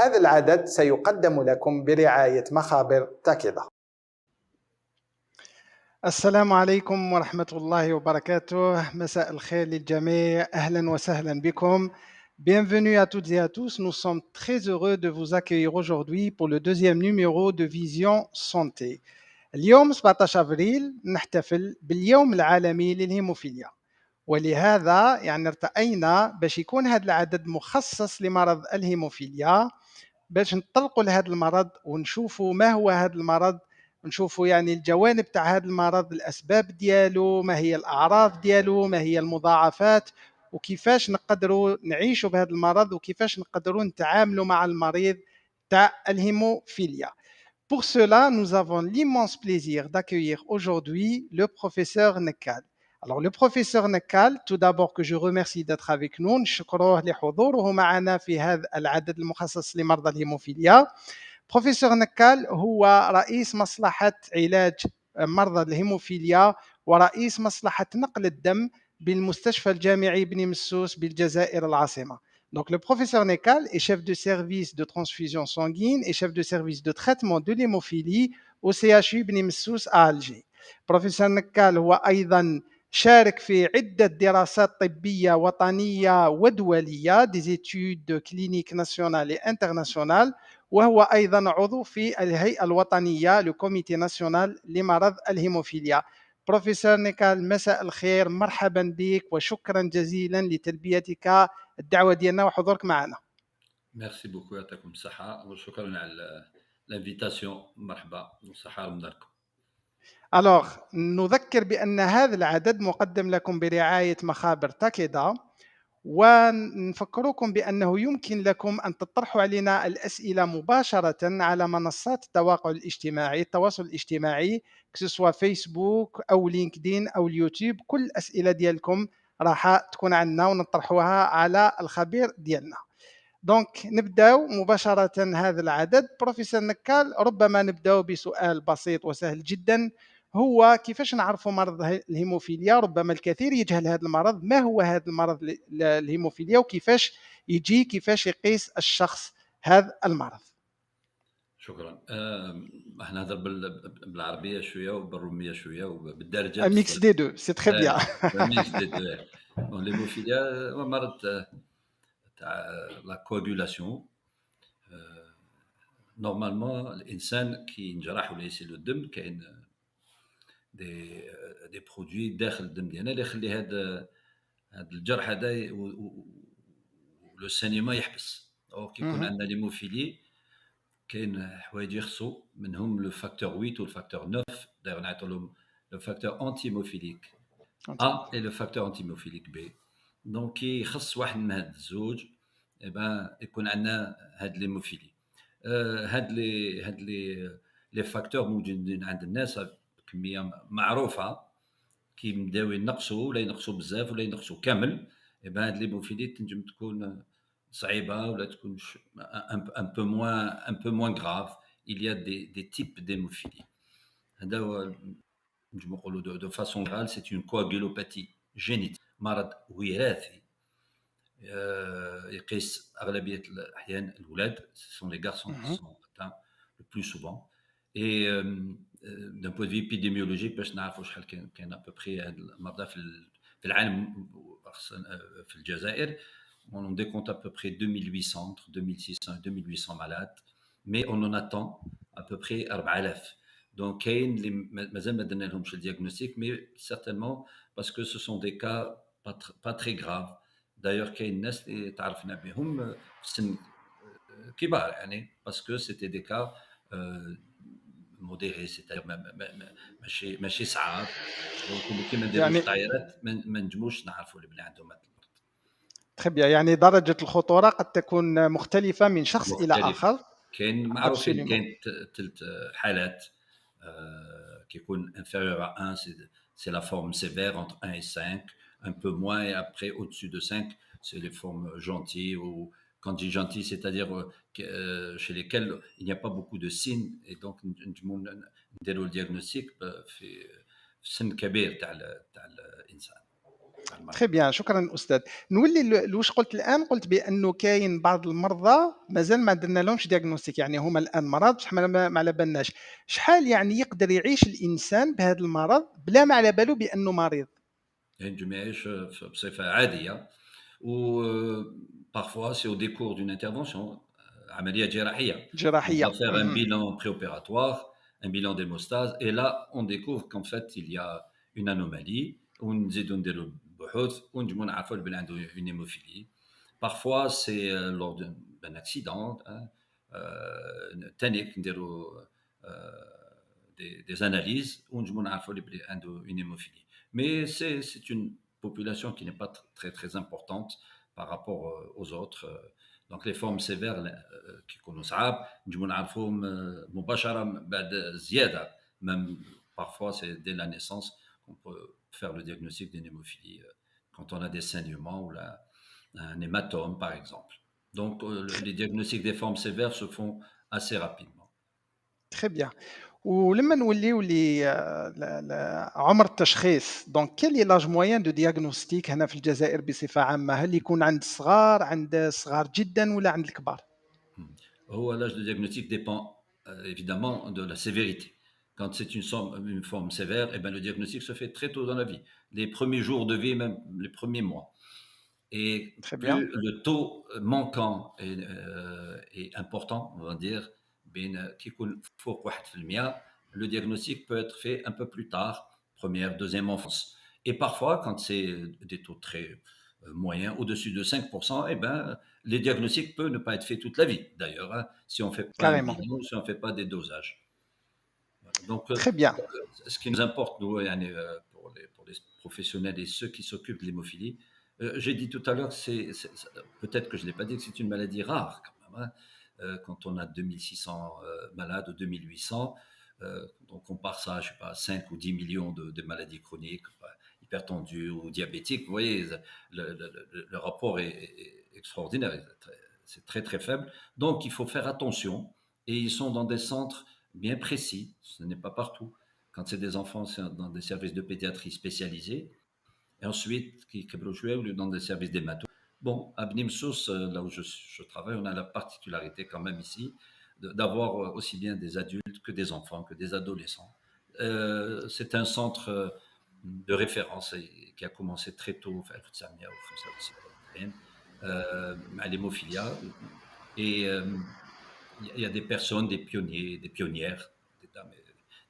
وهذا العدد سيقدم لكم برعاية مخابر تاكيدا. السلام عليكم ورحمة الله وبركاته. مساء الخير للجميع. أهلا وسهلا بكم. Bienvenue à toutes et à tous. Nous sommes très heureux de vous accueillir aujourd'hui pour le deuxième numéro de Vision Santé. اليوم 17 أبريل نحتفل باليوم العالمي للهيموفيليا، ولهذا يعني ارتأينا باش يكون هذا العدد مخصص لمرض الهيموفيليا، باش نطلقوا لهذا المرض ونشوفوا ما هو هذا المرض، نشوفوا يعني الجوانب تاع هذا المرض، الأسباب ديالو، ما هي الأعراض ديالو، ما هي المضاعفات، وكيفاش نقدروا نعيشوا بهذا المرض، وكيفاش نقدروا نتعاملوا مع المريض تاع الهيموفيليا. Pour cela, nous avons l'immense plaisir d'accueillir aujourd'hui le professeur Nekal. Alors, le professeur Nekal, tout d'abord que je remercie d'être avec nous, نشكروه لحضوره معنا في هذا العدد المخصص لمرضى الهيموفيليا. بروفيسور نكال هو رئيس مصلحة علاج مرضى الهيموفيليا ورئيس مصلحة نقل الدم بالمستشفى الجامعي بن مسوس بالجزائر العاصمة. Donc le professeur Nekal est chef de service de transfusion sanguine et chef de service de traitement de l'hémophilie au CHU بن مسوس à Alger. بروفيسور نكال هو أيضا شارك في عدة دراسات طبية وطنية ودولية des études cliniques nationales et internationales، وهو أيضا عضو في الهيئة الوطنية لكوميتي ناسيونال لمرض الهيموفيليا. بروفيسور نيكال، مساء الخير، مرحبا بك وشكرا جزيلا لتلبيتك الدعوة ديالنا وحضورك معنا. ميرسي بوكو، يعطيكم الصحة وشكرا على الانفيتاسيون. مرحبا وصحة من داركم. Alors, نذكر بأن هذا العدد مقدم لكم برعاية مخابر تاكيدا، ونفكركم بأنه يمكن لكم أن تطرحوا علينا الأسئلة مباشرة على منصات التواصل الاجتماعي كسوا فيسبوك أو لينكدين أو اليوتيوب. كل الأسئلة ديالكم راح تكون عندنا ونطرحوها على الخبير ديالنا. دونك نبداو مباشرة هذا العدد. بروفيسور نكال، ربما نبداو بسؤال بسيط وسهل جدا، هو كيفاش نعرفوا مرض الهيموفيليا؟ ربما الكثير يجهل هذا المرض. ما هو هذا المرض الهيموفيليا وكيفاش يجي، كيفاش يقيس الشخص هذا المرض؟ شكرا. احنا نهضر بالعربيه شويه وبالروميه شويه وبالدارجه. ميكس دي دو سي تري بيان. ميكس دي دو. الهيموفيليا هو مرض تاع لا كواغولاسيون. نورمالمون الانسان كي ينجرح ولا يسيل الدم كاين دي برودوي داخل الدم ديالنا اللي يخلي هذا الجرح هذا لو سانيما يحبس. او كي يكون عندنا ليموفيلي كاين حوايج يخصو منهم لو فاكتور 8 والفاكتور 9. داير نعيطوا لهم لو فاكتور انتي هيموفيليك ا اي لو فاكتور انتي هيموفيليك بي. دونك كي يخص واحد من هاد الزوج يكون عندنا هاد ليموفيلي. هاد لي فاكتور موجودين عند الناس بكميه معروفه، كي بداو ينقصوا ولا ينقصوا بزاف ولا ينقصوا كامل، هاد ليموفيلي تنجم تكون صعيبه ولا تكون un peu moins grave. Il y a des types d'hémophilie. هذا هو نجم نقولوا de façon générale c'est une coagulopathie génétique، مرض وراثي يقيس أغلبية الأحيان الأولاد. ce sont les garçons qui sont atteints le plus souvent. Et d'un point de vue épidémiologique باش نعرفوا شحال كاين à peu près هاد المرضى في العالم في الجزائر. On décompte à peu près 2800, entre 2600 et 2800 malades, mais on en attend à peu près 4000. Donc, il y a مازال ما درنا لهمش le diagnostic, mais certainement parce que ce sont des cas pas très graves. D'ailleurs, كاين الناس اللي تعرفنا بهم في سن كبار يعني parce que c'était des cas modérés, c'est-à-dire ماشي صعاب. دونك كي ما نديروش طايرات ما نجموش نعرفوا اللي عندهم هذا المرض. تري بيان، يعني درجة الخطورة قد تكون مختلفة من شخص إلى آخر. كاين معروفين، كاين 3 حالات كيكون inférieur à 1 c'est la forme sévère entre 1 et 5, un peu moins, et après au-dessus de 5 c'est les formes gentilles. Ou quand je dis gentilles, c'est-à-dire chez lesquelles il n'y a pas beaucoup de signes, et donc نديروا le diagnostic في سن كبير تاع الانسان. تري بيان، شكرا استاذ. نولي واش قلت الان، قلت بانه كاين بعض المرضى مازال ما درنا لهمش دياغنوستيك، يعني هما الان مرض بصح ما على بالناش. شحال يعني يقدر يعيش الانسان بهذا المرض بلا ما على باله بانه مريض؟ ينجم يعيش بصفة عادية و parfois c'est au décours d'une intervention عملية جراحية. On جراحيه. va faire un bilan préopératoire, un bilan d'hémostase et là on découvre qu'en fait il y a une anomalie ونزيدو نديرو البحوث ونجمو نعرفو بلي عنده une hémophilie. Parfois c'est lors d'un accident تانيك نديرو des analyses ونجمو نعرفو بلي عنده une hémophilie. Mais c'est une population qui n'est pas très, très importante par rapport aux autres. Donc les formes sévères qui يكونوا صعاب نجمو نعرفوهم مباشرة بعد زيادة. Même parfois c'est dès la naissance qu'on peut faire le diagnostic d'une hémophilie quand on a des saignements ou un hématome par exemple. Donc les diagnostics des formes sévères se font assez rapidement. تري بيان. ولما نوليو عمر التشخيص، دونك كيل لاج موين دو دياغنوستيك هنا في الجزائر بصفه عامه؟ هل يكون عند الصغار، عند صغار جدا، ولا عند الكبار؟ L'âge de diagnostic dépend évidemment de la sévérité. Quand c'est une forme sévère, eh ben, le diagnostic se fait très tôt dans la vie, les premiers jours de vie, même les premiers mois. Et Très bien. plus le taux manquant est important, on va dire, le diagnostic peut être fait un peu plus tard, première, deuxième enfance. Et parfois, quand c'est des taux très moyens, au-dessus de 5%, eh ben, les diagnostics peuvent ne pas être faits toute la vie, d'ailleurs, hein, si on ne fait pas un Carrément. bilan, si on ne fait pas des dosages. Voilà. Donc, Très bien. ce qui nous importe, nous, pour les professionnels et ceux qui s'occupent de l'hémophilie, j'ai dit tout à l'heure, peut-être que je ne l'ai pas dit, que c'est une maladie rare quand même. Hein. Quand on a 2600 malades ou 2800, on compare ça, je ne sais pas, 5 ou 10 millions de maladies chroniques, hypertendues ou diabétiques. Vous voyez, le rapport est extraordinaire, c'est très très faible. Donc il faut faire attention et ils sont dans des centres bien précis, ce n'est pas partout. Quand c'est des enfants, c'est dans des services de pédiatrie spécialisés. Et ensuite, dans des services d'hémato. Bon, à Bnimsous, là où je travaille, on a la particularité quand même ici d'avoir aussi bien des adultes que des enfants, que des adolescents. C'est un centre de référence qui a commencé très tôt, à l'hémophilia. Et il y a des personnes, des pionniers, des pionnières, des dames,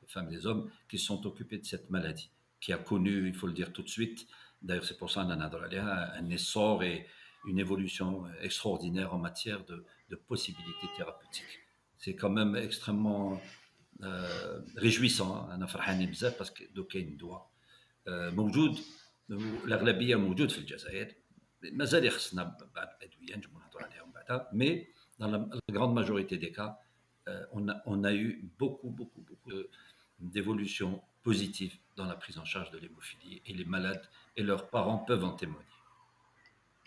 des femmes, des hommes, qui se sont occupés de cette maladie, qui a connu, il faut le dire tout de suite, d'ailleurs c'est pour ça qu'on en a un essor et une évolution extraordinaire en matière de possibilités thérapeutiques. C'est quand même extrêmement réjouissant. أنا فرحان بزاف parce que دوك كاين دواء موجود، الأغلبية موجود في الجزائر، مازال يخصنا بعض الأدوية نجمو نهضروا عليهم بعدا، mais dans la grande majorité des cas, on a eu beaucoup d'évolutions positives dans la prise en charge de l'hémophilie et les malades et leurs parents peuvent en témoigner.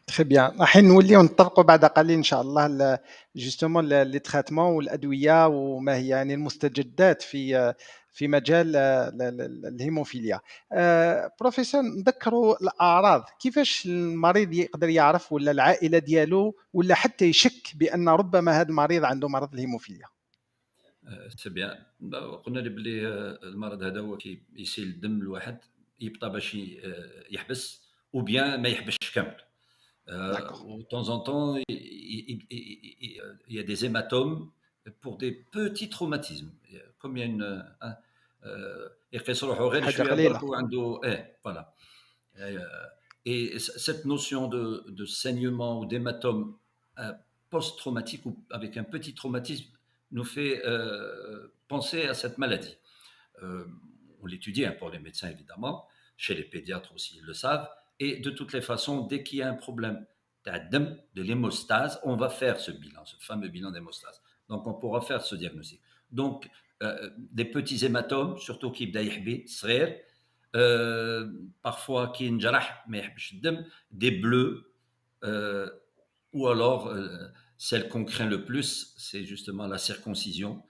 Très bien. الحين نوليو نطرقوا بعد قليل ان شاء الله جوستومون لي تريتمون والادويه وما هي يعني المستجدات في مجال الهيموفيليا. بروفيسور، نذكروا الاعراض، كيفاش المريض يقدر يعرف، ولا العائله ديالو، ولا حتى يشك بان ربما هذا المريض عنده مرض الهيموفيليا؟ سي بيان. قلنا لي بلي المرض هذا هو كيسيل الدم الواحد يبطى باش يحبس او بيان ما يحبسش كامل. De temps en temps, il y a des hématomes pour des petits traumatismes. Comme il y a une... voilà. Et cette notion de saignement ou d'hématome post-traumatique ou avec un petit traumatisme nous fait penser à cette maladie. On l'étudie pour les médecins évidemment, chez les pédiatres aussi ils le savent. Et de toutes les façons, dès qu'il y a un problème de l'hémostase, on va faire ce bilan, ce fameux bilan d'hémostase. Donc, on pourra faire ce diagnostic. Donc, des petits hématomes, surtout qui parfois qui des bleus, ou alors celle qu'on craint le plus, c'est justement la circoncision.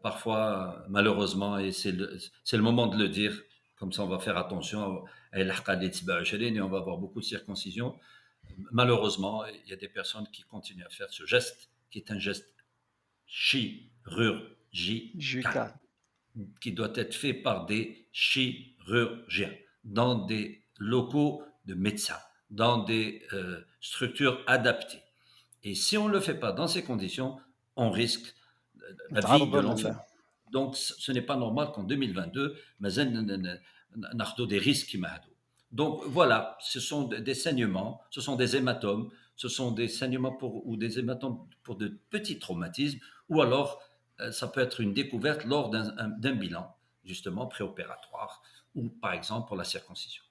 Parfois, malheureusement, et c'est le moment de le dire, Comme ça, on va faire attention à l'Aqalit 27 et on va avoir beaucoup de circoncisions. Malheureusement, il y a des personnes qui continuent à faire ce geste, qui est un geste chirurgical, Jucal. qui doit être fait par des chirurgiens, dans des locaux de médecins, dans des structures adaptées. Et si on ne le fait pas dans ces conditions, on risque la vie de l'enfant. Donc, ce n'est pas normal qu'en 2022, on ait des risques qui m'aident. Donc, voilà, ce sont des saignements, ce sont des hématomes, ce sont des saignements ou des hématomes pour de petits traumatismes, ou alors ça peut être une découverte lors d'un bilan, justement, préopératoire, ou par exemple pour la circoncision.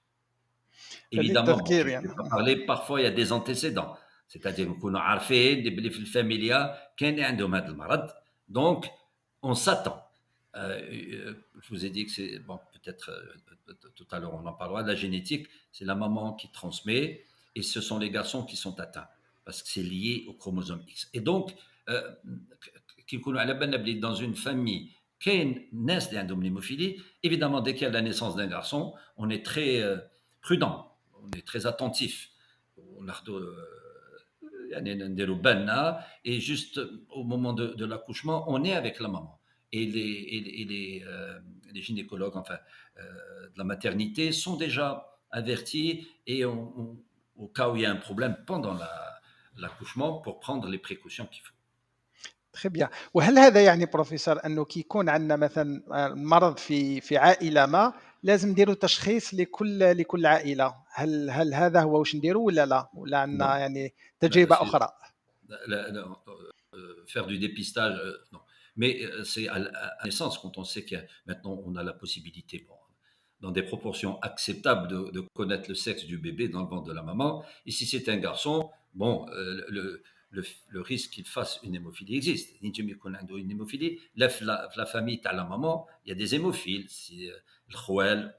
Évidemment, bon, je vais pas parler, parfois il y a des antécédents, c'est-à-dire qu'on a عارفين اللي في الفاميليا كان عندهم هذا المرض, donc on s'attend. Je vous ai dit que c'est, bon, peut-être tout à l'heure on en parlera, la génétique, c'est la maman qui transmet et ce sont les garçons qui sont atteints parce que c'est lié au chromosome X. Et donc, dans une famille qui naissent d'une hémophilie, évidemment, dès qu'il y a la naissance d'un garçon, on est très prudent, on est très attentif. Et juste au moment de l'accouchement, on est avec la maman. Et les gynécologues, enfin, de la maternité, sont déjà avertis et au cas où il y a un problème pendant l'accouchement, pour prendre les précautions qu'il faut. Très bien. وهل هذا يعني بروفيسور انه كي يكون عندنا مثلا مرض في عائله ما لازم نديروا تشخيص لكل عائله؟ هل هذا هو واش نديروا ولا عندنا يعني تجربه اخرى؟ Faire du dépistage, non. Mais c'est à la naissance, quand on sait que maintenant on a la possibilité, bon, dans des proportions acceptables, de connaître le sexe du bébé dans le ventre de la maman. Et si c'est un garçon, bon, le risque qu'il fasse une hémophilie existe. Une hémophilie, la famille, tu as la maman, il y a des hémophiles, le khouel,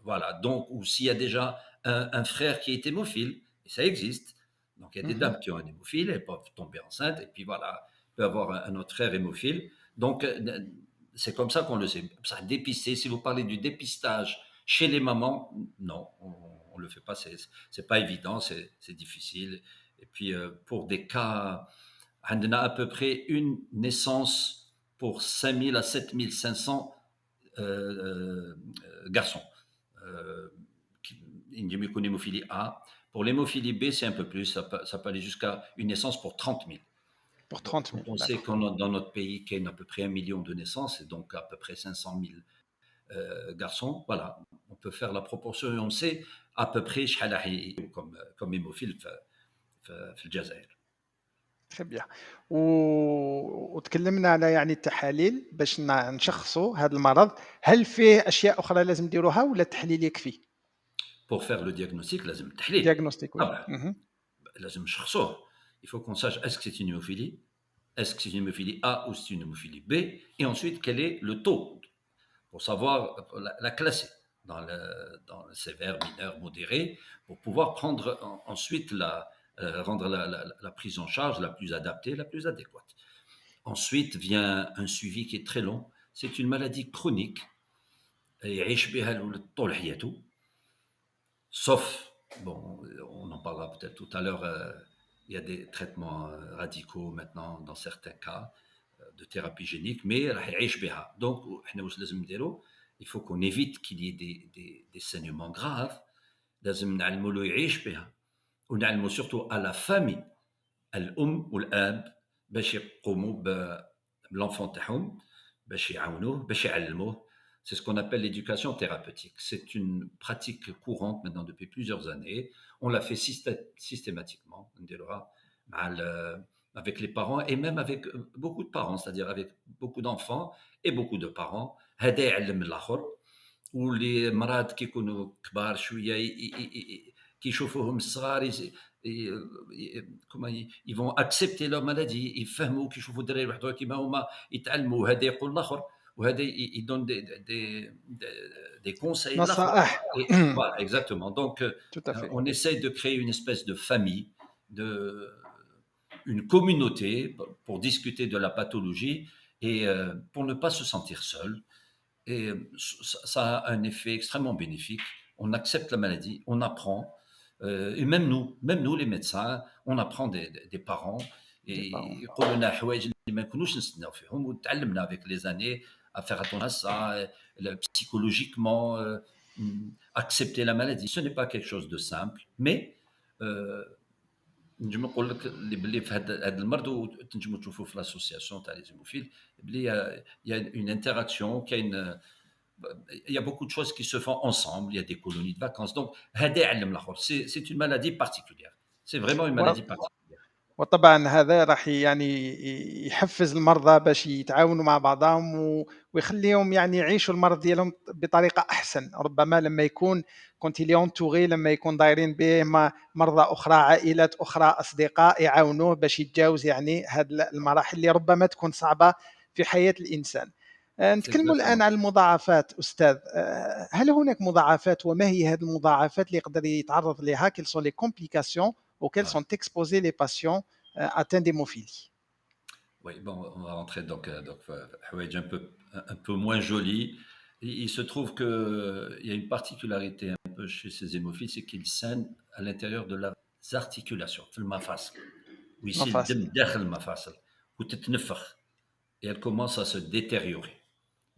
voilà. Donc, ou s'il y a déjà un frère qui est hémophile, et ça existe. Donc, il y a des dames qui ont un hémophile, elles peuvent tomber enceintes, et puis voilà, il peut avoir un autre frère hémophile. Donc, c'est comme ça qu'on le sait. Ça, dépister, si vous parlez du dépistage chez les mamans, non, on ne le fait pas, c'est pas évident, c'est difficile. Et puis, pour des cas, on a à peu près une naissance pour 5000 à 7500 garçons. Une hémophilie A. Pour l'hémophilie B, c'est un peu plus, ça peut aller jusqu'à une naissance pour 30 000. Pour 30 000. On sait qu'on a dans notre pays qu'il y a à peu près 1 million de naissances, et donc à peu près 500 000 garçons. Voilà, on peut faire la proportion et on sait à peu près comme hémophile في الجزائر. Très bien. وتكلمنا على يعني التحاليل باش نشخصوا هذا المرض. هل فيه اشياء اخرى لازم نديروها ولا التحليل يكفي؟ Pour faire le diagnostic, لازم التحليل. Diagnostic, oui. لازم نشخصوه. Il faut qu'on sache est-ce que c'est une hémophilie, est-ce que c'est une hémophilie A ou c'est une hémophilie B, et ensuite quel est le taux, pour savoir la classer dans le sévère, mineur, modéré, pour pouvoir prendre ensuite rendre la prise en charge la plus adaptée, la plus adéquate. Ensuite vient un suivi qui est très long. C'est une maladie chronique, sauf, bon, on en parlera peut-être tout à l'heure, il y a des traitements radicaux maintenant dans certains cas de thérapie génique, mais donc il faut qu'on évite qu'il y ait des saignements graves. ونعلموا surtout à la famille الأم والأب باش يقوموا بالenfant تاعهم باش يعاونوه باش يعلموه. C'est ce qu'on appelle l'éducation thérapeutique. C'est une pratique courante maintenant depuis plusieurs années. On la fait systématiquement avec les parents et même avec beaucoup de parents, c'est-à-dire avec beaucoup d'enfants et beaucoup de parents. هذا يعلم الآخر واللي مرات كيكونوا كبار شوية كيشوفوهم الصغار ils vont accepter leur maladie, يفهموا كيشوفوا الدراري وحدهم كيما هما يتعلموا وهذا يقول الاخر وهذا يدون des conseils. نصائح. Voilà, exactement. Donc on essaye de créer une espèce de famille, une communauté pour discuter de la pathologie et pour ne pas se sentir seul. Et ça a un effet extrêmement bénéfique. On accepte la maladie, on apprend, et même nous les médecins, on apprend des parents. Des parents. Et يقولوا لنا حوايج اللي ما نكونوش نستناو فيهم وتعلمنا avec les années à faire attention à ça, psychologiquement, accepter la maladie. Ce n'est pas quelque chose de simple, mais نجم نقول لك اللي باللي في هذا المرض وتنجموا تشوفوا في لاسوسياسيون تاع لي زيموفيل بلي il y a une interaction كاين il y a beaucoup de choses qui se font ensemble, il y a des colonies de vacances. Donc, c'est une maladie particulière. C'est vraiment une maladie particulière. وطبعًا هذا راح يعني يحفّز المرضى باش يتعاونوا مع بعضهم ويخلّيهم يعني يعيشوا المرض ديالهم بطريقة أحسن، ربما لمّا يكون quand il est entouré لمّا يكون دايرين به مرضى أخرى، عائلات أخرى، أصدقاء يعاونوه باش يتجاوز يعني هاد المراحل اللي ربما تكون صعبة في حياة الإنسان. C'est نتكلموا الآن exactement. عن المضاعفات أستاذ، هل هناك مضاعفات وما هي هذه المضاعفات اللي يقدر يتعرّض ليها؟ quelles sont les complications auxquelles Ouais. sont exposés les patients atteints d'hémophilie? Oui, bon, on va rentrer donc حوايج un peu moins joli. Il se trouve qu'il y a une particularité un peu chez ces hémophiles, c'est qu'ils saignent à l'intérieur de leurs articulations, في المفاصل. ويصير مفاصل. الدم داخل المفاصل وتتنفخ. Et elle commence à se détériorer,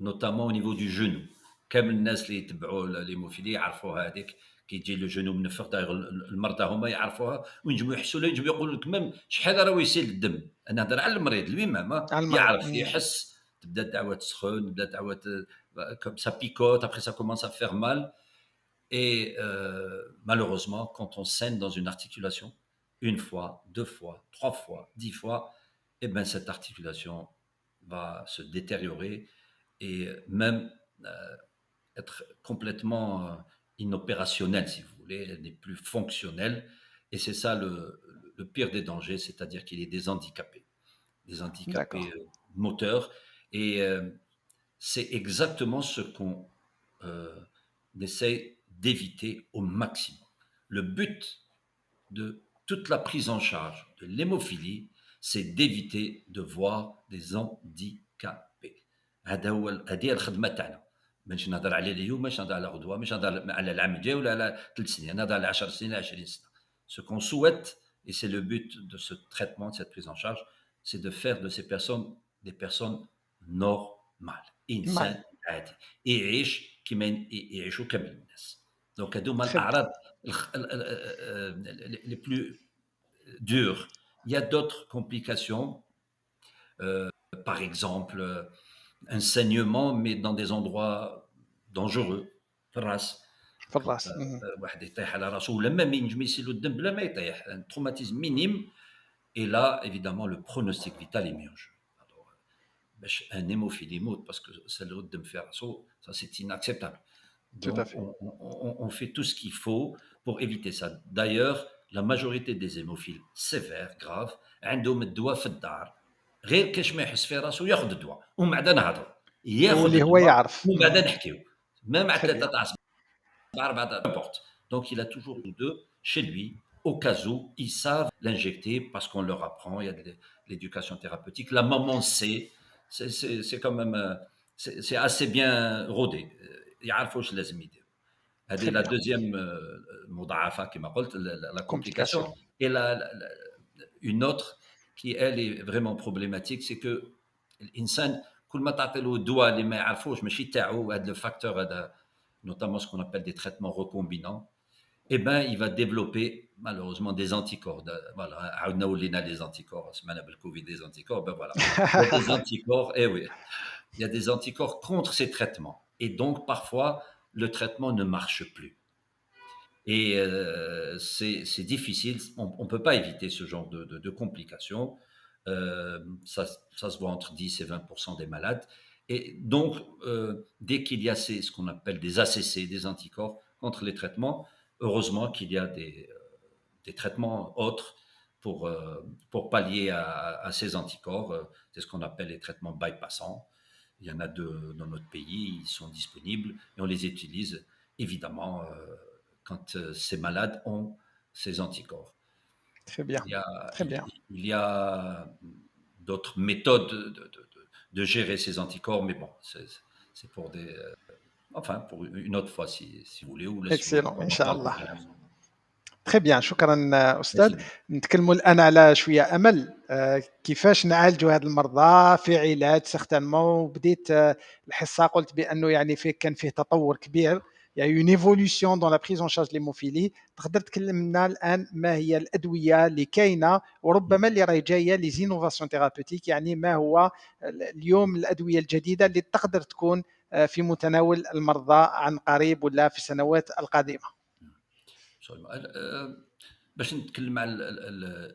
notamment au niveau du genou. كامل الناس اللي يتبعوا الهيموفيليا يعرفوها هذيك كي يجي لو جونو منفخ داير المرضى هما يعرفوها وينجموا يحسوا لها ينجموا يقولوا لك ميم شحال راه يسيل الدم. انا نهضر على المريض المهم على المريض. يعرف يحس تبدا الدعوه تسخن تبدا الدعوه comme ça picote après ça commence à faire mal et malheureusement quand on saigne dans une articulation une fois, deux fois, trois fois, 10 fois, et ben cette articulation va se détériorer et même être complètement inopérationnelle, si vous voulez, elle n'est plus fonctionnelle. Et c'est ça le pire des dangers, c'est-à-dire qu'il est des handicapés D'accord. moteurs. Et c'est exactement ce qu'on essaye d'éviter au maximum. Le but de toute la prise en charge de l'hémophilie, c'est d'éviter de voir des handicapés. هذه هي الخدمه تاعنا. مانيش نهضر على اليوم، مانيش نهضر على غدوه، مانيش نهضر على العام الجاي ولا على 3 سنين، نهضر على 10 سنين 20 سنه. Ce qu'on souhaite, et c'est le but de ce traitement, de cette prise en charge, c'est de faire de ces personnes des personnes normales. إنسان عادي يعيش كما يعيشوا كامل الناس. دونك هذوما Très bien. الأعراض les plus dures. Il y a d'autres complications, par exemple un saignement, mais dans des endroits dangereux, في الراس. في الراس. واحد يطيح على راسه ولا même ينجم يسيلو الدم بلا ما يطيح, un traumatisme minime. Et là, évidemment, le pronostic vital est mis en jeu. Alors, باش un hémophile يموت parce que سالو الدم في راسه, ça c'est inacceptable. Tout à Donc, fait. on fait tout ce qu'il faut pour éviter ça. D'ailleurs, la majorité des hémophiles sévères, graves, عندهم الدواء في الدار. غير كاش ما يحس في راسه ياخذ الدواء ومن بعد نهضروا. ياخذ واللي هو الدواء يعرف. ومن بعد نحكيو. Même à Très bien. 3 تاع الصباح 4 تاع n'importe. Donc, il a toujours deux chez lui, au cas où ils savent l'injecter parce qu'on leur apprend, il y a de l'éducation thérapeutique. La maman sait, c'est quand même, c'est assez bien rodé. يعرفوا واش لازم يديروا. هذه Très la bien. deuxième مضاعفة كما قلت, la complication. Complication. Et une autre qui, elle, est vraiment problématique, c'est que الإنسان كل ما تعطي له الدواء اللي ما يعرفوش ماشي تاعو, هذا le facteur هذا, notamment ce qu'on appelle des traitements recombinants, eh ben, il va développer malheureusement des anticorps. Voilà, عاودنا ولينا les anticorps, سمعنا بالكوفيد des anticorps, ben voilà. Il y a des anticorps, eh oui, il y a des anticorps contre ces traitements. Et donc, parfois, le traitement ne marche plus. Et c'est difficile, on ne peut pas éviter ce genre de complications. Ça se voit entre 10 et 20% des malades. Et donc, dès qu'il y a ce qu'on appelle des ACC, des anticorps contre les traitements, heureusement qu'il y a des traitements autres pour pallier à ces anticorps. C'est ce qu'on appelle les traitements bypassants. Il y en a 2 dans notre pays, ils sont disponibles et on les utilise évidemment quand ces malades ont ces anticorps. Très bien. Très bien. Il y a d'autres méthodes de gérer ces anticorps, mais bon, c'est pour des, enfin, pour une autre fois si vous voulez, ou la suite. اكسيلون ان On en شاء parle الله. plus. تري بيان، شكرا استاذ. Merci. نتكلموا الان على شويه امل، كيفاش نعالجوا هاد المرضى في علاج سيغتانمون. وبديت الحصه قلت بانه يعني كان فيه تطور كبير، يعني اون ايفولوشن دون لا بريز اون شارج ليموفيلي. تقدر تكلمنا الان ما هي الادويه اللي كاينه وربما اللي راهي جايه لي زينوفاسيون ثيرابوتيك، يعني ما هو اليوم الادويه الجديده اللي تقدر تكون في متناول المرضى عن قريب ولا في السنوات القادمه؟ باش نتكلم على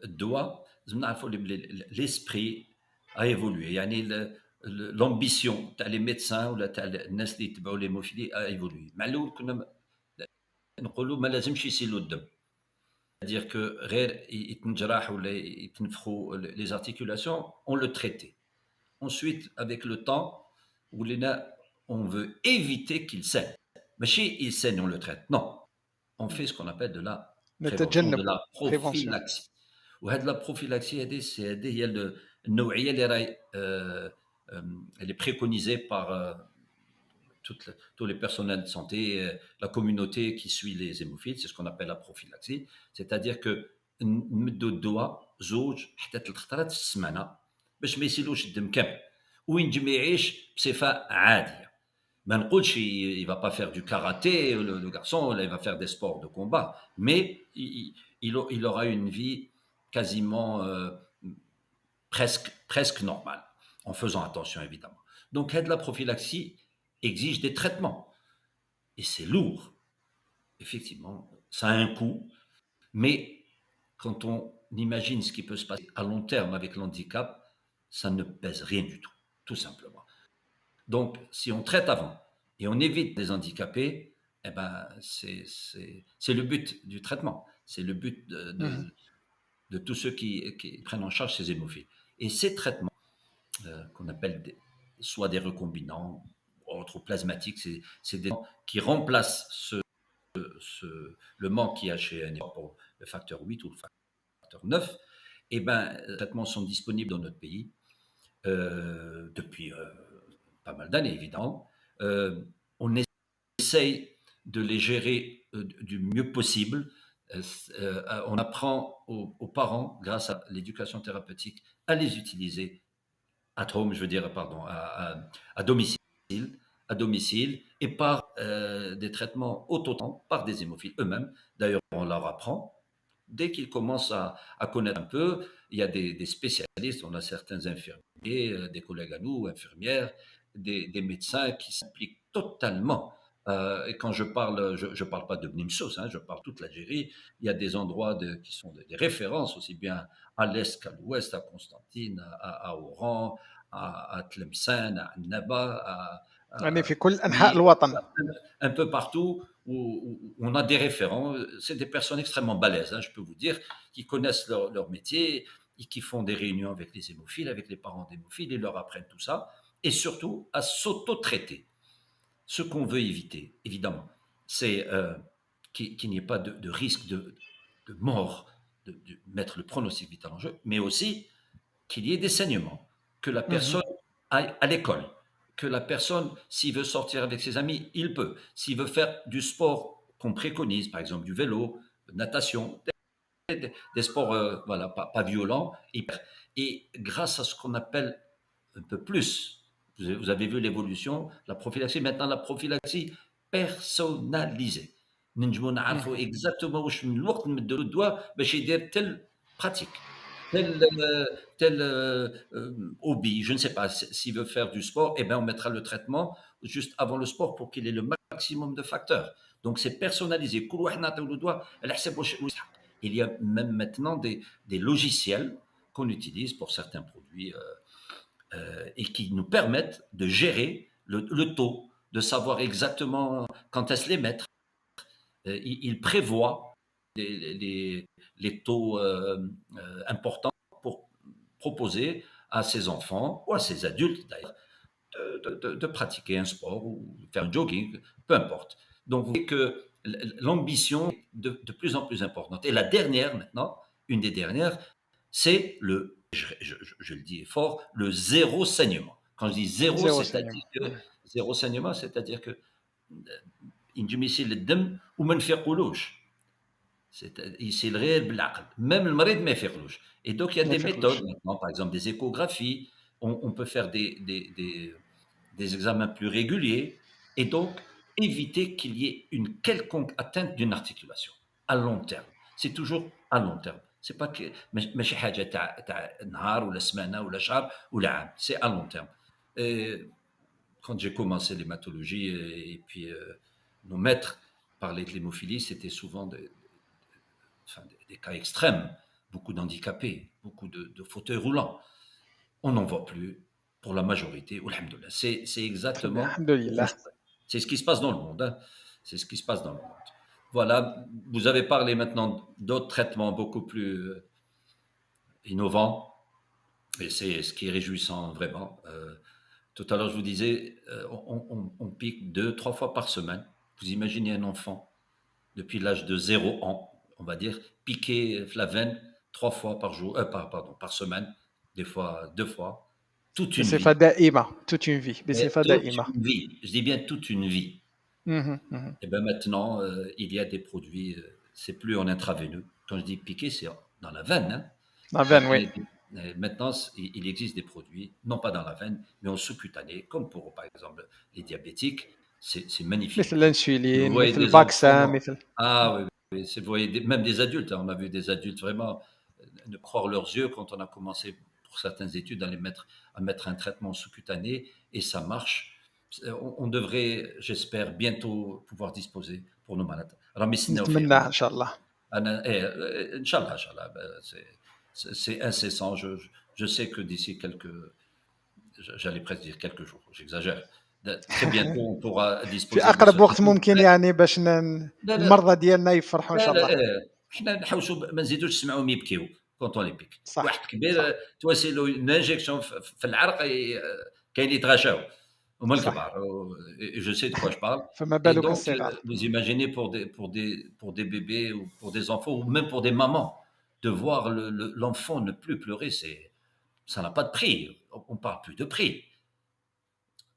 الدواء لازم نعرفوا بلي ليسبري ا ايفولوي، يعني لومبيسيون تاع لي ميدسان ولا تاع الناس اللي يتبعوا ليموفيلي ا ايفولوي. مع الاول كنا نقولوا ما لازمش يسيلوا الدم، c'est-à-dire que غير يتنجرح ولا يتنفخوا les articulations, on le traitait. Ensuite, avec le temps, on veut éviter qu'il saigne. ماشي il saigne, on le traite. Non, on fait ce qu'on appelle de la prévention, de نتجنب la بريفونسيون. prophylaxie. وهاد la prophylaxie هذه هي النوعية اللي راهي elle est préconisée par tous les personnels de santé, la communauté qui suit les hémophiles. C'est ce qu'on appelle la prophylaxie. C'est-à-dire que نمدوا الدواء زوج حتى 3 خطرات في السمانه باش ما يسيلوش الدم كامل، وينجم يعيش بصفه عاديه. ما نقولش il va pas faire du karaté le garçon, il va faire des sports de combat, mais il aura une vie quasiment presque normale, en faisant attention évidemment. Donc la prophylaxie exige des traitements et c'est lourd, effectivement, ça a un coût, mais quand on imagine ce qui peut se passer à long terme avec l'handicap, ça ne pèse rien du tout, tout simplement. Donc, si on traite avant et on évite les handicapés, eh ben, c'est le but du traitement. C'est le but de tous ceux qui prennent en charge ces hémophiles. Et ces traitements, qu'on appelle soit des recombinants, autres plasmatiques, c'est des traitements qui remplacent le manque qu'il y a chez un pour le facteur 8 ou le facteur 9. Eh ben, les traitements sont disponibles dans notre pays depuis pas mal d'années, évidemment. On essaye de les gérer du mieux possible. On apprend aux parents, grâce à l'éducation thérapeutique, à les utiliser at home, je veux dire, pardon, à domicile et par des traitements autotemps par des hémophiles eux-mêmes. D'ailleurs, on leur apprend. Dès qu'ils commencent à connaître un peu, il y a des spécialistes, on a certains infirmiers, des collègues à nous, infirmières, des médecins qui s'impliquent totalement. Et quand je parle pas de Bnimsos, je parle toute l'Algérie. Il y a des endroits qui sont des références, aussi bien à l'est qu'à l'ouest, à Constantine, à Oran, à Tlemcen, à Naba, يعني في كل انحاء الوطن. un peu partout où on a des référents. C'est des personnes extrêmement balèzes, je peux vous dire, qui connaissent leur métier et qui font des réunions avec les hémophiles, avec les parents d'hémophiles, et leur apprennent tout ça, et surtout à s'auto-traiter. Ce qu'on veut éviter, évidemment, c'est qu'il n'y ait pas de risque de mort, de mettre le pronostic vital en jeu, mais aussi qu'il y ait des saignements, que la personne aille à l'école, que la personne, s'il veut sortir avec ses amis, il peut. S'il veut faire du sport qu'on préconise, par exemple du vélo, natation, des sports voilà, pas violents, et grâce à ce qu'on appelle un peu plus, vous avez vu l'évolution, la prophylaxie, maintenant la prophylaxie personnalisée. ننجموا نعرفوا exactement واش من الوقت نمدوا له الدواء باش يدير telle pratique, tel hobby, je ne sais pas, s'il veut faire du sport, eh ben on mettra le traitement juste avant le sport pour qu'il ait le maximum de facteurs. Donc c'est personnalisé. Il y a même maintenant des logiciels qu'on utilise pour certains produits et qui nous permettent de gérer le taux, de savoir exactement quand est-ce les mettre. Il prévoit les taux importants pour proposer à ses enfants ou à ses adultes d'ailleurs de pratiquer un sport ou faire un jogging, peu importe. Donc vous voyez que l'ambition est de plus en plus importante. Et la dernière maintenant, une des dernières, c'est je le dis fort, le zéro saignement. Quand je dis zéro, c'est-à-dire que zéro saignement, c'est-à-dire que ينجم يسيل الدم وما نفيقولوش. يسيل غير بالعقل. Même المريض ما يفيقلوش. Et donc il y a ما des méthodes يفيقلوش. maintenant, par exemple des échographies, on peut faire des examens plus réguliers et donc éviter qu'il y ait une quelconque atteinte d'une articulation à long terme. C'est toujours à long terme. C'est pas que ماشي حاجة تاع نهار ولا سمانة ولا شهر ولا عام. C'est à long terme. Et quand j'ai commencé l'hématologie et puis nos maîtres parlaient de l'hémophilie, c'était souvent des cas extrêmes, beaucoup d'handicapés, beaucoup de fauteuils roulants. On n'en voit plus pour la majorité. Alhamdoulilah. C'est exactement الحمد لله. c'est ce qui se passe dans le monde. Hein. C'est ce qui se passe dans le monde. Voilà, vous avez parlé maintenant d'autres traitements beaucoup plus innovants, et c'est ce qui est réjouissant vraiment. Tout à l'heure, je vous disais, on pique 2, 3 fois par semaine. Vous imaginez un enfant depuis l'âge de 0 ans, on va dire, piquer la veine 3 fois par jour, pardon, par semaine, des fois 2 fois, toute une بصفة vie. دائمة toute une vie Mais بصفة toute دائمة. une vie, je dis bien toute une vie. Mhm, mhm. Et bien maintenant, il y a des produits, c'est plus en intraveineux. Quand je dis piquer, c'est dans la veine. Hein. La veine, oui. Maintenant, il existe des produits, non pas dans la veine, mais en sous-cutané, comme pour, par exemple, les diabétiques. C'est magnifique. مثل Vous الانسولين voyez مثل des الفاكسان enfants. مثل Ah oui, oui, vous voyez même des adultes. Hein, on a vu des adultes vraiment ne croire leurs yeux quand on a commencé pour certaines études à mettre un traitement sous-cutané et ça marche. On devrait, j'espère, bientôt pouvoir disposer pour nos malades. رامي يستناو فيه. نتمناه ان شاء الله. Inch'Allah, Inch'Allah. C'est incessant. Je sais que d'ici j'allais presque dire quelques jours, j'exagère. Très bientôt, on pourra disposer في de ce اقرب وقت traitement. ممكن يعني باش لا لا المرضى ديالنا يفرحوا ان لا شاء الله. لا حنا نحوسوا ما نزيدوش نسمعوهم يبكيو كونت اون لي بيك. صح واحد صح. كبير تواسي له اون انجيكسيون في العرق كاين يتغاشاو هما صح. الكبار. Je sais de quoi je parle. فما Et بالك donc, الصغار. vous imaginez pour des bébés ou pour des enfants ou même pour des mamans, de voir l'enfant ne plus pleurer, ça n'a pas de prix. On parle plus de prix.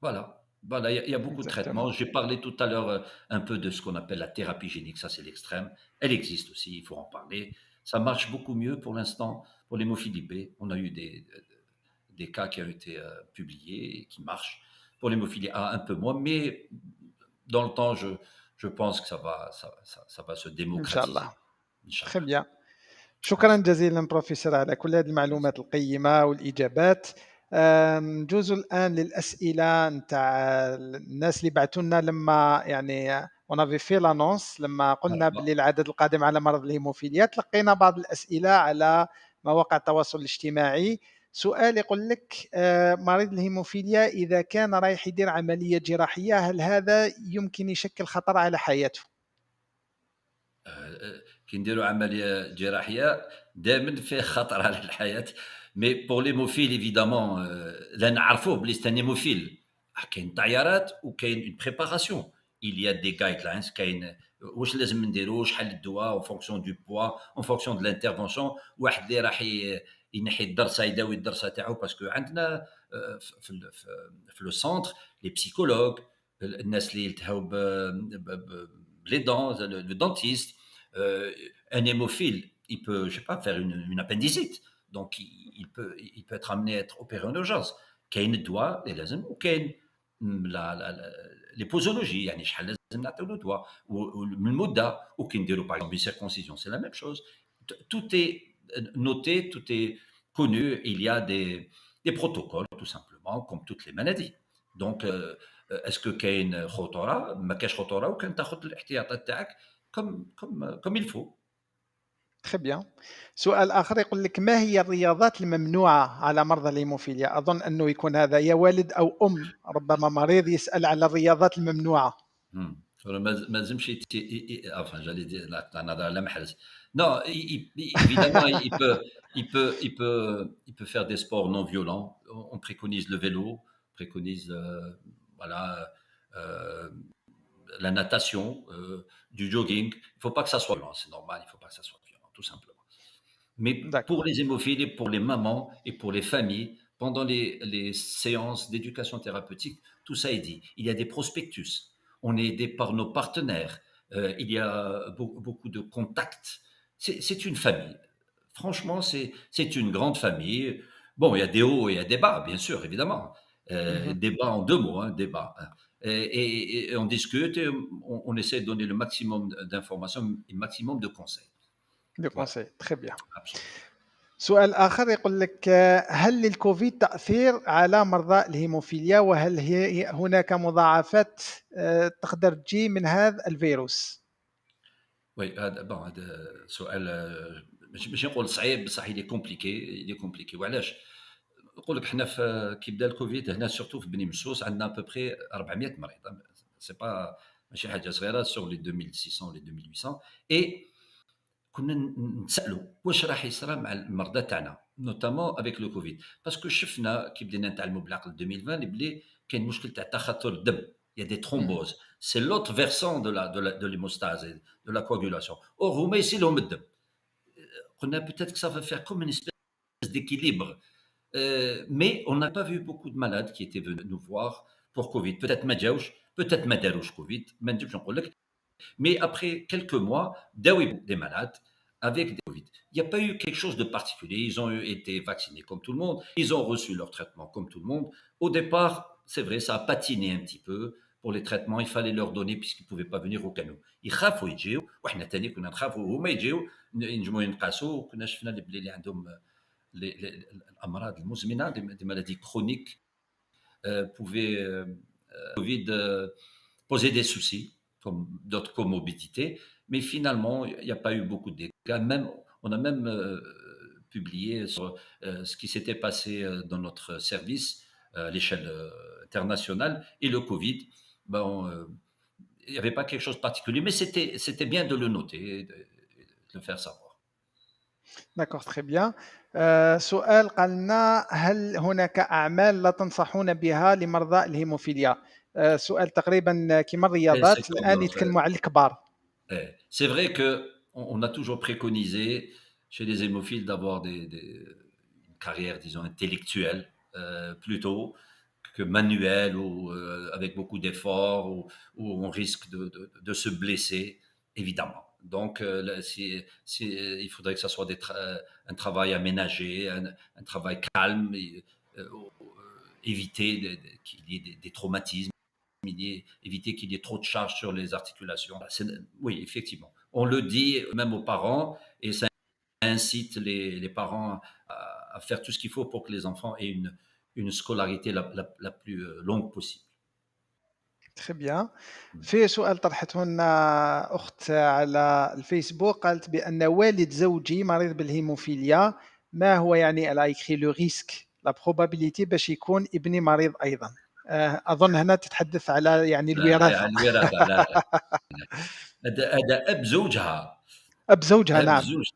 Voilà. Voilà, il y a beaucoup de traitements. Exactement. J'ai parlé tout à l'heure un peu de ce qu'on appelle la thérapie génique. Ça, c'est l'extrême. Elle existe aussi, il faut en parler. Ça marche beaucoup mieux pour l'instant pour l'hémophilie B. On a eu des cas qui ont été publiés et qui marchent. Pour l'hémophilie A, un peu moins. Mais dans le temps, je pense que ça va se ان شاء démocratiser. الله. Inch'Allah. très bien. شكرا جزيلا بروفيسور على كل هذه المعلومات القيمة والإجابات. نجوز الآن للأسئلة نتاع الناس اللي بعثوا لنا لما يعني on avait fait l'annonce لما قلنا باللي العدد القادم على مرض الهيموفيليا. تلقينا بعض الأسئلة على مواقع التواصل الاجتماعي. سؤال يقول لك مريض الهيموفيليا إذا كان رايح يدير عملية جراحية هل هذا يمكن يشكل خطر على حياته؟ كي نديروا عمليه جراحيه دائما فيه خطر على الحياه. مي بور ليموفيل ايفيدامون لا نعرفوه بلي ستان هيموفيل كاين طيارات وكاين اون بريباراسيون. il y a des guidelines كاين واش لازم نديروا شحال الدواء اون فونكسيون دو بوا اون فونكسيون دو لانترفونسيون. واحد اللي راح ينحي الدرسه يداوي الدرسه تاعو باسكو عندنا في لو سونتر لي بسيكولوج الناس اللي يلتهوا les dents, le dentiste, un hémophile, il peut, je sais pas, faire une appendicite. Donc, il peut être amené à être opéré en urgence. كاين الدواء اللي لازم وكاين les posologies يعني شحال لازم نعطيو له دواء ومن المده وكي نديروا par exemple une circoncision, c'est la même chose. Tout est noté, tout est connu. Il y a des protocoles tout simplement comme toutes les maladies. Donc اسكو كاين خطوره ما كاينش خطوره وكان تاخذ الاحتياطات تاعك comme il faut. Très bien. سؤال آخر يقول لك ما هي الرياضات الممنوعة على مرضى الهيموفيليا؟ أظن أنه يكون هذا يا والد أو أم ربما مريض يسأل على الرياضات الممنوعة. ما لازمش enfin j'allais dire لا نهضر على محرز. Non, évidemment il peut faire des sports non violents. On préconise le vélo, on préconise voilà la natation, du jogging. Il ne faut pas que ça soit violent, c'est normal, il ne faut pas que ça soit violent, tout simplement. Mais pour les hémophiles et pour les mamans et pour les familles, pendant les séances d'éducation thérapeutique, tout ça est dit. Il y a des prospectus, on est aidé par nos partenaires, il y a beaucoup de contacts. C'est une famille. Franchement, c'est une grande famille. Bon, il y a des hauts et il y a des bas, bien sûr, évidemment. Des bas en deux mots, hein, des bas. Hein. Et on discute et on essaie de donner le maximum d'informations, le maximum de conseils. دو Voilà, كونساي تري بيان. absolument. سؤال آخر يقول لك هل للكوفيد تأثير على مرضى الهيموفيليا وهل هناك مضاعفات تقدر تجي من هذا الفيروس؟ وي هذا سؤال ماشي نقول صعيب بصح il est compliqué وعلاش نقول لك حنا كي بدا الكوفيد هنا سورتو في بني مسوس عندنا ابوبري 400 مريض سي با ماشي حاجه صغيره سور لي 2600 لي 2800 اي كنا نتسالوا واش راح يصرى مع المرضى تاعنا نوتامون افيك لو كوفيد باسكو شفنا كي بدينا نتعلموا بالعقل 2020 بلي كاين مشكل تاع تخثر الدم il y a des thromboses c'est l'autre versant de l'hémostase et de la coagulation or هما يسيلهم الدم قلنا peut-être que ça va faire comme une espèce d'équilibre mais on n'a pas vu beaucoup de malades qui étaient venus nous voir pour Covid peut-être ما جاوش peut-être ما داروش Covid ما نجمش نقول لك mais après quelques mois, des malades avec des Covid. Il n'y a pas eu quelque chose de particulier. Ils ont été vaccinés comme tout le monde. Ils ont reçu leur traitement comme tout le monde. Au départ, c'est vrai, ça a patiné un petit peu pour les traitements. Il fallait leur donner puisqu'ils ne pouvaient pas venir au canot. يخافوا يجيو وإحنا تاني كنا نخافوا هما يجيو ينجموا ينقاسوا وكنا شفنا اللي عندهم الأمراض المزمنة des maladies chroniques pouvaient Covid poser des soucis comme d'autres comorbidités, mais finalement, il n'y a pas eu beaucoup de dégâts. Même, on a même publié sur ce qui s'était passé dans notre service à l'échelle internationale et le Covid. Bon, il n'y avait pas quelque chose de particulier, mais c'était bien de le noter et de le faire savoir. داكوغ تري بيان. سؤال قال لنا هل هناك أعمال لا تنصحون بها لمرضى الهيموفيليا؟ سؤال تقريبا كيما الرياضات الآن يتكلموا على الكبار. C'est vrai qu'on a toujours préconisé chez les hémophiles d'avoir une carrière, disons, intellectuelle plutôt que manuelle ou avec beaucoup d'efforts où on risque de se blesser, évidemment. Donc, là, il faudrait que ça soit un travail aménagé, un travail calme, éviter qu'il y ait des traumatismes. Éviter qu'il y ait trop de charges sur les articulations. Oui, effectivement. On le dit même aux parents et ça incite les parents à faire tout ce qu'il faut pour que les enfants aient une scolarité la plus longue possible. Très bien. في سؤال طرحته لنا أخت على الفيسبوك قالت بأن والد زوجي مريض بالهيموفيليا ما هو يعني elle a écrit le risque la probabilité باش يكون ابني مريض أيضا. أظن هنا تتحدث على يعني الوراثة. الوراثة لا هذا أب زوجها. أب زوجها أب نعم. زوجها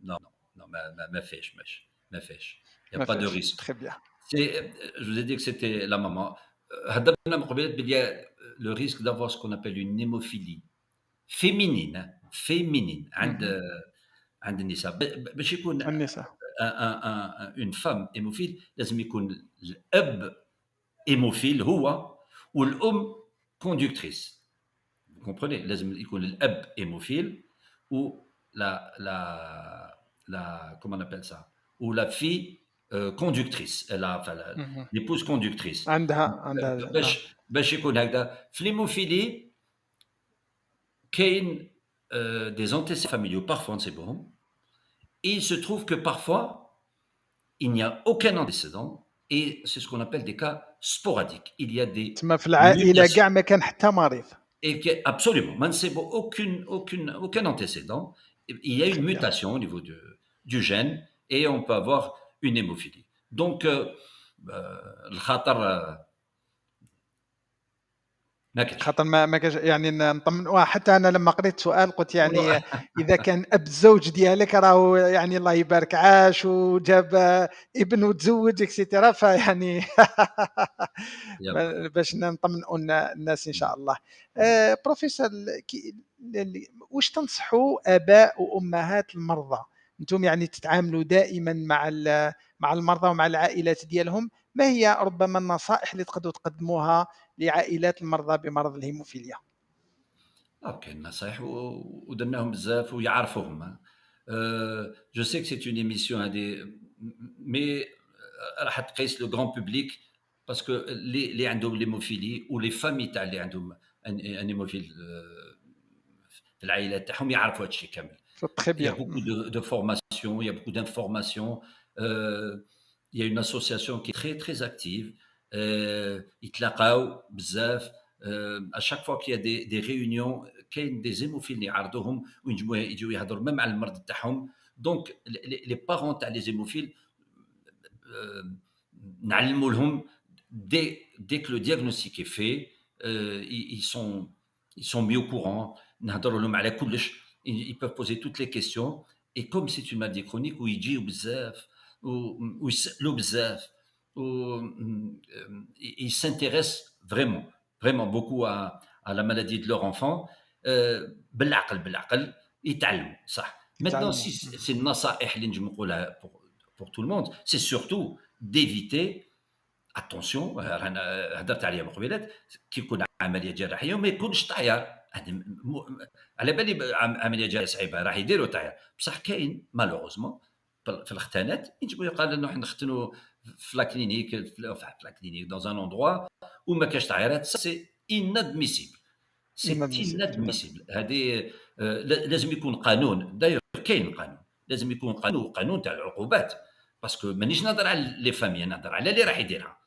non ما فيش ما فيش. Il n'y a pas de risque. Très bien. Je vous ai dit que c'était la maman. هضرنا من قبيله بلي le risque d'avoir ce qu'on appelle une hémophilie féminine عند النساء باش يكون النساء. une femme hémophile لازم يكون الاب hémophile هو والام conductrice. Vous comprenez لازم يكون الاب hémophile ou comment on appelle ça ou la fille conductrice l'épouse conductrice عندها باش يكون هكذا في l'hémophilie كاين des antécédents familiaux parfois c'est bon et il se trouve que parfois il n'y a aucun antécédent et c'est ce qu'on appelle des cas sporadiques. Il y a des تما في العائلة كاع ما كان حتى مريض. Et absolument, aucun antécédent. Il y a une mutation au niveau du gène et on peut avoir une hémophilie. Donc, الخطر خاطر ما كاش يعني نطمن حتى انا لما قريت سؤال قلت يعني اذا كان اب الزوج ديالك راهو يعني الله يبارك عاش وجاب ابن وتزوج اكسيتيرا فيعني باش نطمنوا الناس ان شاء الله. بروفيسور واش تنصحوا اباء وامهات المرضى؟ انتم يعني تتعاملوا دائما مع المرضى ومع العائلات ديالهم. ما هي ربما النصائح اللي تقدروا تقدموها لعائلات المرضى بمرض الهيموفيليا؟ كاين نصايح ودرناهم بزاف ويعرفوهم. جو سي كو سي اون ايميسيون هادي مي راح تقيس لو غران بوبليك باسكو اللي عندهم ليموفيلي ولي فامي تاع اللي عندهم ان هيموفيل في العائلات تاعهم يعرفوا هذا الشيء كامل. تري Il y a بيان. beaucoup de formations, il y a beaucoup d'informations. Il y a une association qui est très, très active. يتلاقاو بزاف. À chaque fois qu'il y a des réunions, كاين des hémophiles اللي يعرضوهم يجوا يهضروا même على المرض تاعهم. دونك les parents تاع les hémophiles نعلموا لهم dès que le diagnostic est fait, ils sont mis au courant. نهضروا لهم على كلش. Ils peuvent poser toutes les questions. Et comme c'est une maladie chronique où يجيو بزاف ويسألوا بزاف ils s'intéressent vraiment beaucoup à la maladie de leur enfant. بالعقل يتعلموا صح. Maintenant, si c'est une نصائح اللي نجم نقولها pour tout le monde, c'est surtout d'éviter اتونسيون. رانا هضرت عليها من قبيلات كي يكون عمليه جراحيه وما يكونش طاير. على بالي عمليه جراحيه صعيبه راح يديروا طاير، بصح كاين مالوغوزمون في الختانات يجب يقال انه احنا نختنوا في لا كلينيك في لا كلينيك دون ان اندروا وما كاش طايرات. سي انادميسيبل. سي انادميسيبل. هذه لازم يكون قانون. داير كاين قانون، لازم يكون قانون تاع العقوبات باسكو مانيش نهضر على لي فامي، نهضر على اللي راح يديرها.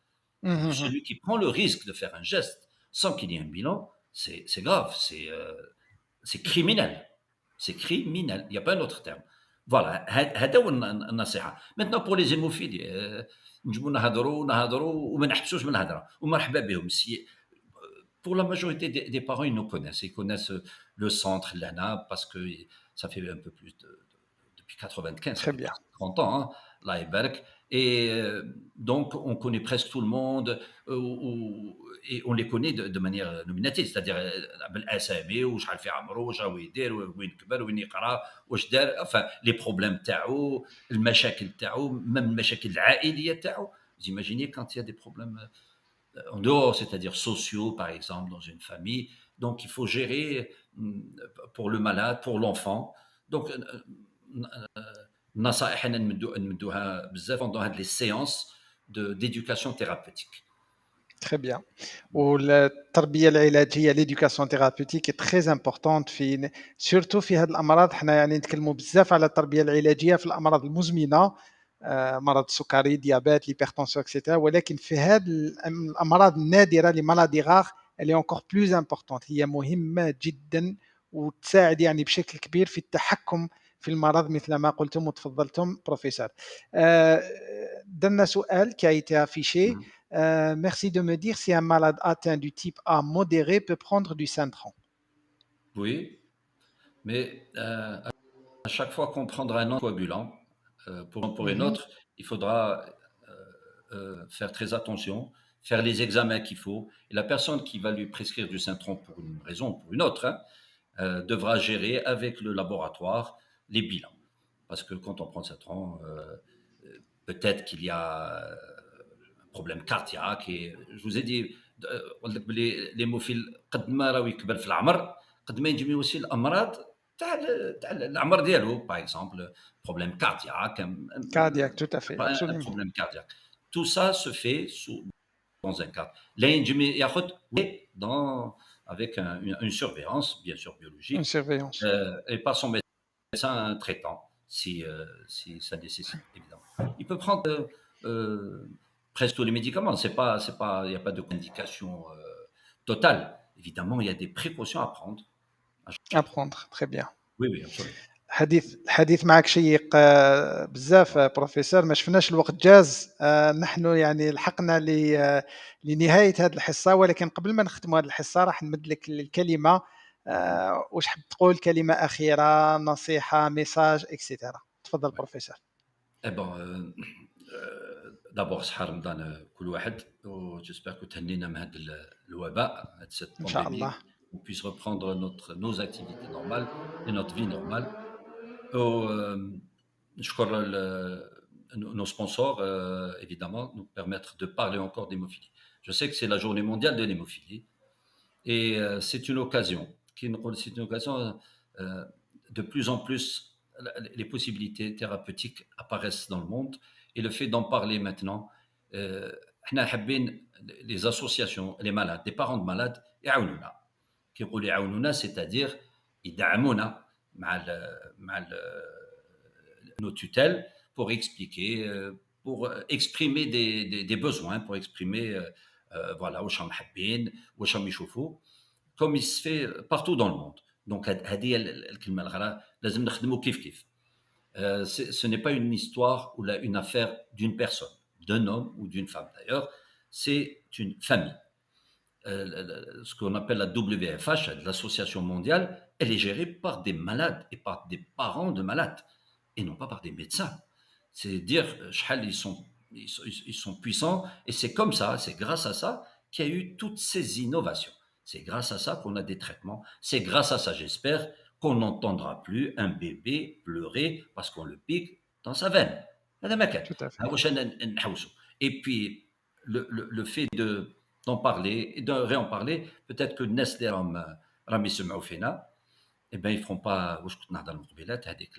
Celui qui prend le risque de faire un geste sans qu'il y ait un bilan, c'est grave, c'est criminel. C'est criminel, il n'y a pas un autre terme. Voilà, هذا هو النصيحة. Maintenant pour les hémophiles, نجمو نهضروا وما نحبسوش من الهضرة ومرحبا بهم. Pour la majorité des parents, ils connaissent le centre لهنا parce que ça fait un peu plus depuis 95, Très bien. 30 ans, hein, là, et donc on connaît presque tout le monde et on les connaît de manière nominative, c'est-à-dire بالاسامي وشحال في عمره واش راهو يدير وين كبر وين يقرا واش دار، enfin les problèmes تاعو، المشاكل تاعو، même المشاكل العائليه تاعو. Vous imaginez quand il y a des problèmes en dehors, c'est-à-dire sociaux par exemple dans une famille, donc il faut gérer pour le malade, pour l'enfant. Donc النصائح انا نمدوها بزاف dans هاد les séances d'éducation thérapeutique. Très bien. والتربية العلاجية l'éducation thérapeutique est très importante في surtout في هاد الأمراض. حنا يعني نتكلموا بزاف على التربية العلاجية في الأمراض المزمنة، مرض السكري، ديابات، l'hypertension etc. ولكن في هاد الأمراض النادرة les maladies rares elle est encore plus importante. هي مهمة جدا وتساعد يعني بشكل كبير في التحكم في المرض مثل ما قلتم وتفضلتم بروفيسور. درنا سؤال qui a été affiché. Merci de me dire si un malade atteint du type A modéré peut prendre du Centron. Oui, mais à chaque fois qu'on prendra un anticoagulant, pour une autre, il faudra faire très attention, faire les examens qu'il faut. Et la personne qui va lui prescrire du Centron pour une raison ou pour une autre, devra gérer avec le laboratoire les bilans. Parce que quand on prend le Centron, peut-être qu'il y a problème cardiaque. Et je vous ai dit l'hémophile قد ما راه يكبر في العمر قد ما ينجم يوصل الامراض تاع العمر ديالو. par exemple problème cardiaque, tout à fait, un problème cardiaque. Tout ça se fait dans un cadre. Là ينجم ياخذ avec une surveillance bien sûr biologique, une surveillance et par son médecin traitant si ça nécessite évidemment. Il peut prendre presque tous les médicaments. Il n'y a pas de contre-indication totale. Évidemment, il y a des précautions à prendre. Très bien. Oui, absolument. الحديث معك شيق بزاف بروفيسور. ما شفناش الوقت جاز. نحن يعني لحقنا لنهاية هذه الحصة، ولكن قبل ما نختم هذه الحصة راح نمد لك الكلمة. واش حاب تقول كلمة أخيرة، نصيحة، ميساج اكسيتيرا؟ تفضل بروفيسور. دابور صحة رمضان كل واحد، وجيسبر كو تهنينا من هذا الوباء، هذا إن شاء الله. On puisse reprendre nos activités normales et notre vie normale. نشكر nos sponsors, évidemment, nous permettre de parler encore d'hémophilie. Je sais que c'est la journée mondiale de l'hémophilie et c'est une occasion, de plus en plus, les possibilités thérapeutiques apparaissent dans le monde et le fait d'en parler maintenant, احنا حابين les associations, les malades, les parents de malades يعاونونا. كيقولوا يعاونونا c'est-à-dire يدعمونا مع nos tutelles pour expliquer, pour exprimer des besoins, pour exprimer voilà, واش راهم حابين واش راهم يشوفوا, comme il se fait partout dans le monde. Donc هذه هي الكلمه الغرا لازم نخدموا كيف كيف. Ce n'est pas une histoire ou une affaire d'une personne, d'un homme ou d'une femme d'ailleurs, c'est une famille. Ce qu'on appelle la WFH, l'association mondiale, elle est gérée par des malades et par des parents de malades, et non pas par des médecins. C'est dire, ils sont puissants, et c'est comme ça, c'est grâce à ça qu'il y a eu toutes ces innovations. C'est grâce à ça qu'on a des traitements, c'est grâce à ça, j'espère, qu'on n'entendra plus un bébé pleurer parce qu'on le pique dans sa veine. Tout à fait. Et puis, le fait d'en parler et de réen parler, peut-être que الناس اللي راهم يسمعوا فينا, eh ben ils feront pas واش كنت نهضر المقبلات هذيك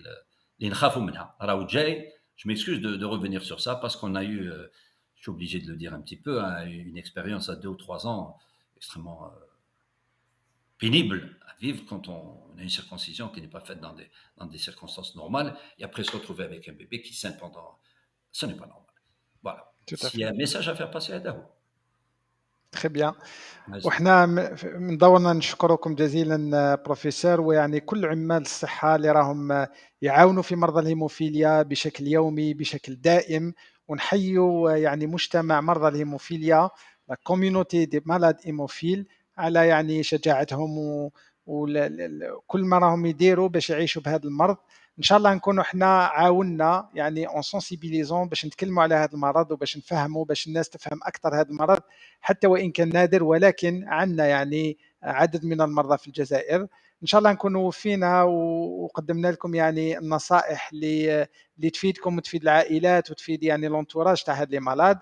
اللي نخافوا منها راهو جاي. Je m'excuse de revenir sur ça parce qu'on a eu, je suis obligé de le dire un petit peu, hein, une expérience à 2 ou 3 ans extrêmement pénible à vivre quand on a une circoncision qui n'est pas faite dans des circonstances normales et après se retrouver avec un bébé qui saigne pendant. Ce n'est pas normal. Voilà. S'il y a un message à faire passer à Daho. Très bien. وحنا من دورنا نشكركم جزيلا بروفيسور، ويعني كل عمال الصحة اللي راهم يعاونوا في مرضى الهيموفيليا بشكل يومي بشكل دائم، ونحيوا يعني مجتمع مرضى الهيموفيليا لا كوميونيتي دي مالاد هيموفيل على يعني شجاعتهم وكل ما راهم يديروا باش يعيشوا بهذا المرض. ان شاء الله نكونوا احنا عاوننا يعني اون سونسيبيليزون باش نتكلموا على هذا المرض وباش نفهموا، باش الناس تفهم اكثر هذا المرض حتى وان كان نادر، ولكن عندنا يعني عدد من المرضى في الجزائر. ان شاء الله نكونوا وفينا وقدمنا لكم يعني النصائح اللي تفيدكم وتفيد العائلات وتفيد يعني لونتوراج تاع هاد لي مالاد.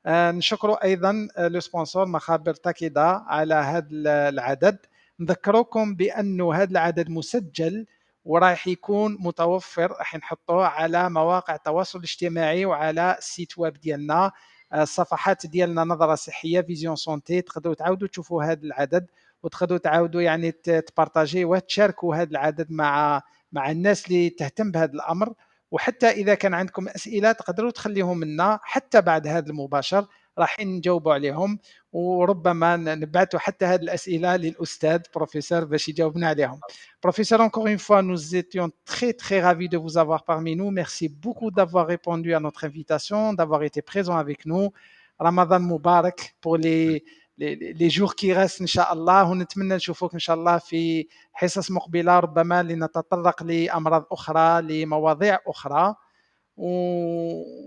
نشكروا ايضا لو سبونسور مخابر تاكيدا على هذا العدد. نذكركم بانه هذا العدد مسجل وراح يكون متوفر، راح نحطوه على مواقع التواصل الاجتماعي وعلى السيت ويب ديالنا، الصفحات ديالنا نظرة صحية فيزيون سونتي. تقدروا تعاودوا تشوفوا هذا العدد وتقدروا تعاودوا يعني تبارطاجي وتشاركوا هذا العدد مع الناس اللي تهتم بهذا الامر. وحتى اذا كان عندكم اسئله تقدروا تخليهم لنا حتى بعد هذا المباشر، راح نجاوبوا عليهم، وربما نبعثوا حتى هذه الاسئله للاستاذ بروفيسور باش يجاوبنا عليهم. Professeur, encore une fois, nous étions très très ravis de vous avoir parmi nous. Merci beaucoup d'avoir répondu à notre invitation, d'avoir été présent avec nous. Ramadan Moubarak pour les jours qui restent إن شاء الله، ونتمنى نشوفوك إن شاء الله في حصص مقبلة ربما لنتطرق لأمراض أخرى لمواضيع أخرى.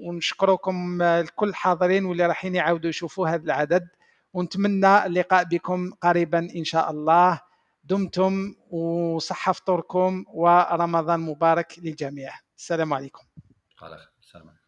ونشكركم الكل الحاضرين واللي رايحين يعاودوا يشوفوا هذا العدد، ونتمنى اللقاء بكم قريبا إن شاء الله. دمتم وصحة فطوركم ورمضان مبارك للجميع. السلام عليكم. السلام.